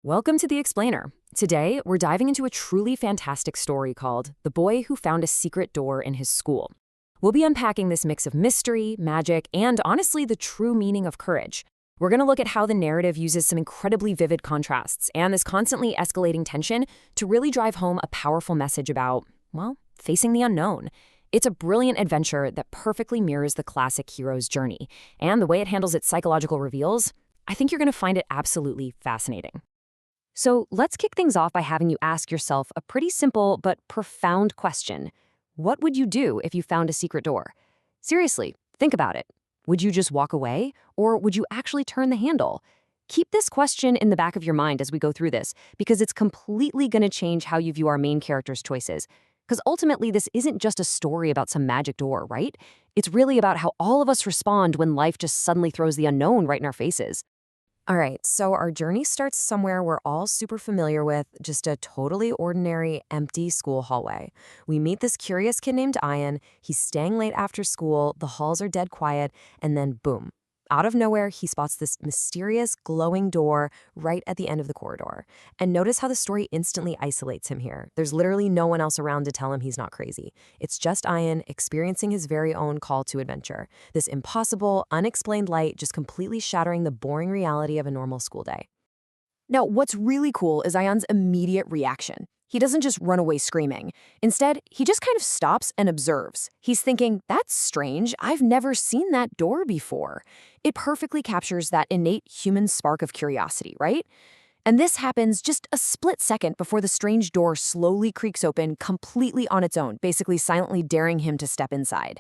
Welcome to The Explainer. Today, we're diving into a truly fantastic story called The Boy Who Found a Secret Door in His School. We'll be unpacking this mix of mystery, magic, and honestly, the true meaning of courage. We're going to look at how the narrative uses some incredibly vivid contrasts and this constantly escalating tension to really drive home a powerful message about, well, facing the unknown. It's a brilliant adventure that perfectly mirrors the classic hero's journey, and the way it handles its psychological reveals, I think you're going to find it absolutely fascinating. So let's kick things off by having you ask yourself a pretty simple but profound question. What would you do if you found a secret door? Seriously, think about it. Would you just walk away, or would you actually turn the handle? Keep this question in the back of your mind as we go through this, because it's completely going to change how you view our main character's choices. Because ultimately, this isn't just a story about some magic door, right? It's really about how all of us respond when life just suddenly throws the unknown right in our faces. All right, so our journey starts somewhere we're all super familiar with, just a totally ordinary, empty school hallway. We meet this curious kid named Ian. He's staying late after school, the halls are dead quiet, and then boom. Out of nowhere, he spots this mysterious, glowing door right at the end of the corridor. And notice how the story instantly isolates him here. There's literally no one else around to tell him he's not crazy. It's just Ian experiencing his very own call to adventure. This impossible, unexplained light just completely shattering the boring reality of a normal school day. Now, what's really cool is Ion's immediate reaction. He doesn't just run away screaming. Instead, he just kind of stops and observes. He's thinking, that's strange, I've never seen that door before. It perfectly captures that innate human spark of curiosity, right? And this happens just a split second before the strange door slowly creaks open completely on its own, basically silently daring him to step inside.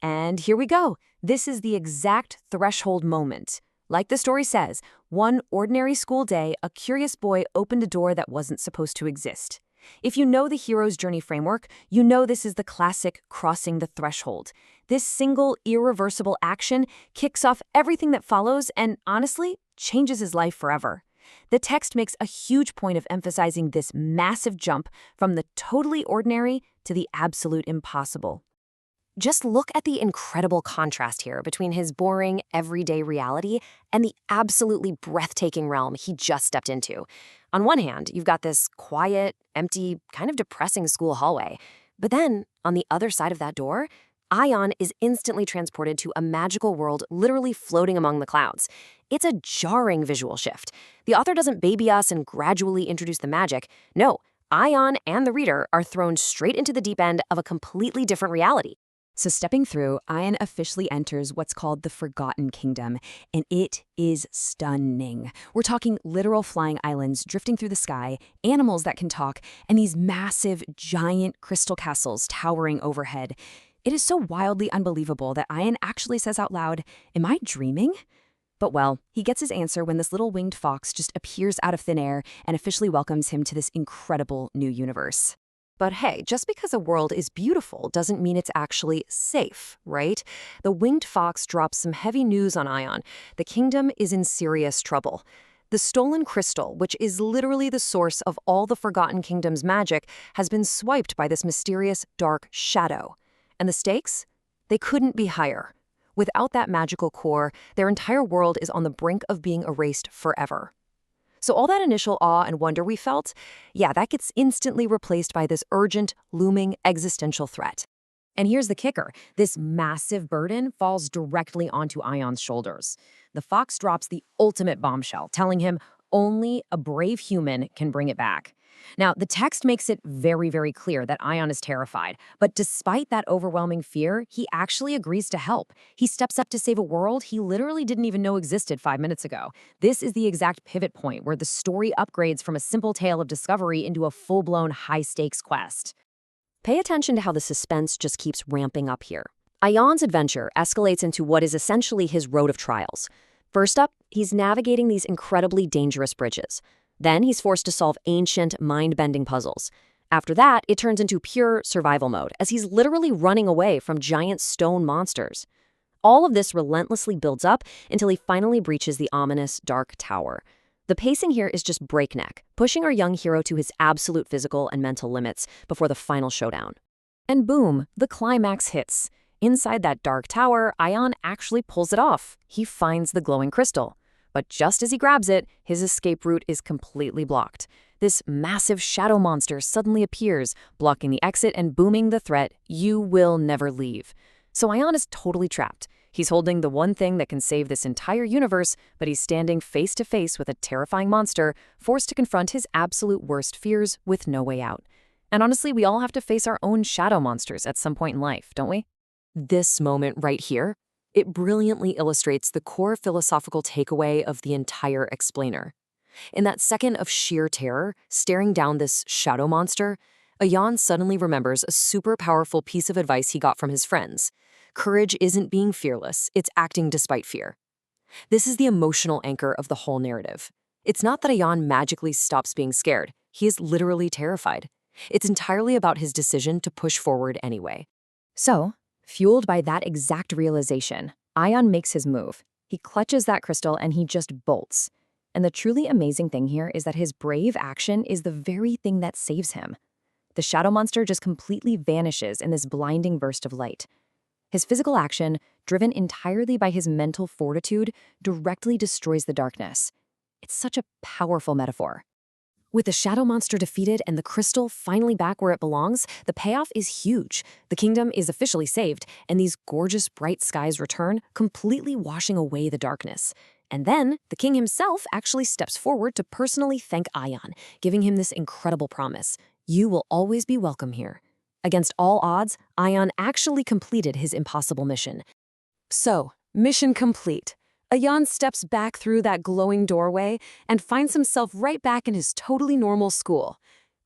And here we go. This is the exact threshold moment. Like the story says, one ordinary school day, a curious boy opened a door that wasn't supposed to exist. If you know the hero's journey framework, you know this is the classic crossing the threshold. This single, irreversible action kicks off everything that follows and, honestly, changes his life forever. The text makes a huge point of emphasizing this massive jump from the totally ordinary to the absolute impossible. Just look at the incredible contrast here between his boring, everyday reality and the absolutely breathtaking realm he just stepped into. On one hand, you've got this quiet, empty, kind of depressing school hallway. But then, on the other side of that door, Ion is instantly transported to a magical world literally floating among the clouds. It's a jarring visual shift. The author doesn't baby us and gradually introduce the magic. No, Ion and the reader are thrown straight into the deep end of a completely different reality. So stepping through, Ian officially enters what's called the Forgotten Kingdom, and it is stunning. We're talking literal flying islands drifting through the sky, animals that can talk, and these massive, giant crystal castles towering overhead. It is so wildly unbelievable that Ian actually says out loud, "Am I dreaming?" But well, he gets his answer when this little winged fox just appears out of thin air and officially welcomes him to this incredible new universe. But hey, just because a world is beautiful doesn't mean it's actually safe, right? The winged fox drops some heavy news on Ion. The kingdom is in serious trouble. The stolen crystal, which is literally the source of all the Forgotten Kingdom's magic, has been swiped by this mysterious dark shadow. And the stakes? They couldn't be higher. Without that magical core, their entire world is on the brink of being erased forever. So all that initial awe and wonder we felt, yeah, that gets instantly replaced by this urgent, looming existential threat. And here's the kicker. This massive burden falls directly onto Ion's shoulders. The fox drops the ultimate bombshell, telling him only a brave human can bring it back. Now, the text makes it very, very clear that Ion is terrified, but despite that overwhelming fear, he actually agrees to help. He steps up to save a world he literally didn't even know existed 5 minutes ago. This is the exact pivot point where the story upgrades from a simple tale of discovery into a full-blown high-stakes quest. Pay attention to how the suspense just keeps ramping up here. Ion's adventure escalates into what is essentially his road of trials. First up, he's navigating these incredibly dangerous bridges. Then he's forced to solve ancient, mind-bending puzzles. After that, it turns into pure survival mode, as he's literally running away from giant stone monsters. All of this relentlessly builds up until he finally breaches the ominous dark tower. The pacing here is just breakneck, pushing our young hero to his absolute physical and mental limits before the final showdown. And boom, the climax hits. Inside that dark tower, Ion actually pulls it off. He finds the glowing crystal. But just as he grabs it, his escape route is completely blocked. This massive shadow monster suddenly appears, blocking the exit and booming the threat, "You will never leave." So Ion is totally trapped. He's holding the one thing that can save this entire universe, but he's standing face to face with a terrifying monster, forced to confront his absolute worst fears with no way out. And honestly, we all have to face our own shadow monsters at some point in life, don't we? This moment right here, it brilliantly illustrates the core philosophical takeaway of the entire explainer. In that second of sheer terror, staring down this shadow monster, Ayan suddenly remembers a super powerful piece of advice he got from his friends. Courage isn't being fearless, it's acting despite fear. This is the emotional anchor of the whole narrative. It's not that Ayan magically stops being scared. He is literally terrified. It's entirely about his decision to push forward anyway. So, fueled by that exact realization, Ayan makes his move. He clutches that crystal and he just bolts. And the truly amazing thing here is that his brave action is the very thing that saves him. The shadow monster just completely vanishes in this blinding burst of light. His physical action, driven entirely by his mental fortitude, directly destroys the darkness. It's such a powerful metaphor. With the shadow monster defeated and the crystal finally back where it belongs, the payoff is huge. The kingdom is officially saved, and these gorgeous bright skies return, completely washing away the darkness. And then, the king himself actually steps forward to personally thank Ayan, giving him this incredible promise: "You will always be welcome here." Against all odds, Ayan actually completed his impossible mission. So, mission complete. Ayan steps back through that glowing doorway and finds himself right back in his totally normal school.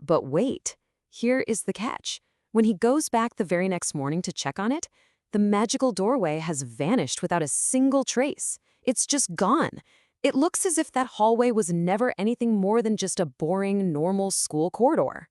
But wait, here is the catch. When he goes back the very next morning to check on it, the magical doorway has vanished without a single trace. It's just gone. It looks as if that hallway was never anything more than just a boring, normal school corridor.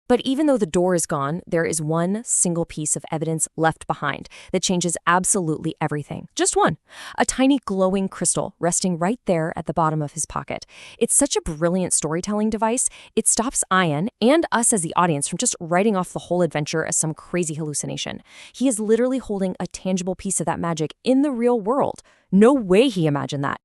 But even though the door is gone, there is one single piece of evidence left behind that changes absolutely everything. Just one. A tiny glowing crystal resting right there at the bottom of his pocket. It's such a brilliant storytelling device. It stops Ayan and us as the audience from just writing off the whole adventure as some crazy hallucination. He is literally holding a tangible piece of that magic in the real world. No way he imagined that.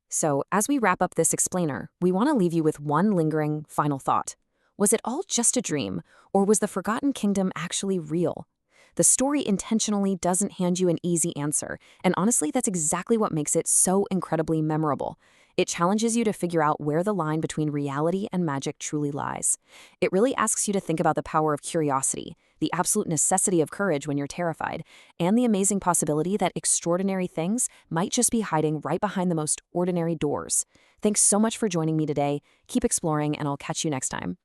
So, as we wrap up this explainer, we want to leave you with one lingering final thought. Was it all just a dream, or was the Forgotten Kingdom actually real? The story intentionally doesn't hand you an easy answer, and honestly, that's exactly what makes it so incredibly memorable. It challenges you to figure out where the line between reality and magic truly lies. It really asks you to think about the power of curiosity, the absolute necessity of courage when you're terrified, and the amazing possibility that extraordinary things might just be hiding right behind the most ordinary doors. Thanks so much for joining me today. Keep exploring, and I'll catch you next time.